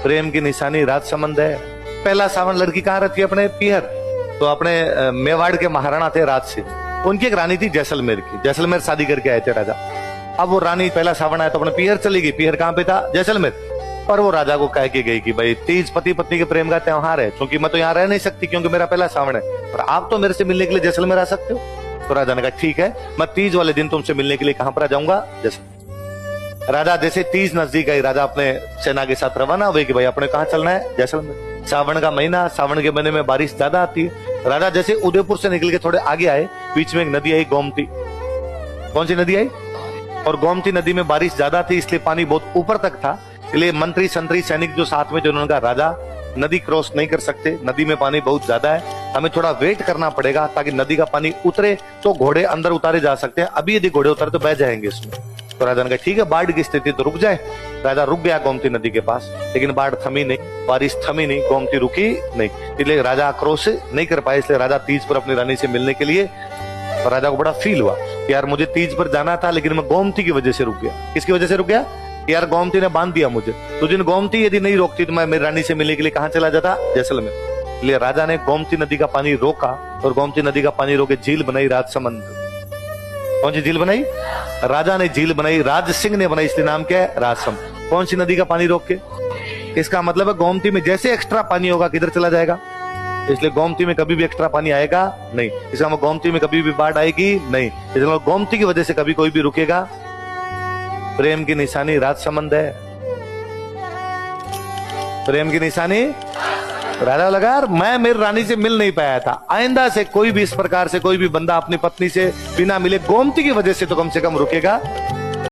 प्रेम की निशानी राजसमंद है। पहला सावन लड़की कहाँ रहती है? अपने पीहर। तो अपने मेवाड़ के महाराणा थे राज सिंह, उनकी एक रानी थी जैसलमेर की। जैसलमेर शादी करके आए थे राजा। अब वो रानी पहला सावन आया तो अपने पीहर चली गई। पीहर कहाँ पे था? जैसलमेर। और वो राजा को कह के गई कि भाई तीज पति पत्नी के प्रेम का त्योहार है, क्योंकि मैं तो यहाँ रह नहीं सकती क्योंकि मेरा पहला सावन है, और आप तो मेरे से मिलने के लिए जैसलमेर आ सकते हो। तो राजा ने कहा ठीक है, मैं तीज वाले दिन तुमसे मिलने के लिए कहां पर आ जाऊंगा? जैसलमेर। राजा जैसे तीज नजदीक आई, राजा अपने सेना के साथ रवाना हुए कि भाई अपने कहां चलना है? जैसलमेर। सावन का महीना, सावन के महीने में बारिश ज्यादा आती है। राजा जैसे उदयपुर से निकल के थोड़े आगे आए, बीच में एक नदी आई, गोमती। कौन सी नदी आई? और गोमती नदी में बारिश ज्यादा थी, इसलिए पानी बहुत ऊपर तक था। इसलिए मंत्री संतरी सैनिक जो साथ में थे उन्होंने कहा राजा नदी क्रॉस नहीं कर सकते, नदी में पानी बहुत ज्यादा है, हमें थोड़ा वेट करना पड़ेगा ताकि नदी का पानी उतरे तो घोड़े अंदर उतारे जा सकते हैं। अभी यदि घोड़े उतरे तो बह जाएंगे इसमें। तो राजा ने कहा ठीक है, बाढ़ की स्थिति तो रुक जाए। राजा रुक गया गोमती नदी के पास, लेकिन बाढ़ थमी नहीं, बारिश थमी नहीं, गोमती रुकी नहीं। इसलिए राजा आक्रोश नहीं कर पाए। इसलिए राजा तीज पर अपनी रानी से मिलने के लिए, तो राजा को बड़ा फील हुआ कि यार मुझे तीज पर जाना था लेकिन मैं गोमती की वजह से रुक गया। किसकी वजह से रुक गया? यार गोमती ने बांध दिया मुझे। तो जिन गोमती यदि नहीं रोकती तो मैं मेरी रानी से मिलने के लिए कहां चला जाता? जैसलमेर। इसलिए राजा ने गोमती नदी का पानी रोका, और गोमती नदी का पानी रोके झील बनाई राजसमंद। कौन सी झील बनाई? राजा ने झील बनाई, राज सिंह ने बनाई, इसलिए नाम क्या है? राजसमंद। कौन सी नदी का पानी रोक के? इसका मतलब है गोमती में जैसे एक्स्ट्रा पानी होगा किधर चला जाएगा? इसलिए गोमती में कभी भी एक्स्ट्रा पानी आएगा नहीं। इसका मतलब गोमती में कभी भी बाढ़ आएगी नहीं। इसलिए गोमती की वजह से कभी कोई भी रुकेगा। प्रेम की निशानी राजसमंद है। प्रेम की निशानी राजा लगा यार मैं मेरी रानी से मिल नहीं पाया था, आइंदा से कोई भी इस प्रकार से कोई भी बंदा अपनी पत्नी से बिना मिले गोमती की वजह से तो कम रुकेगा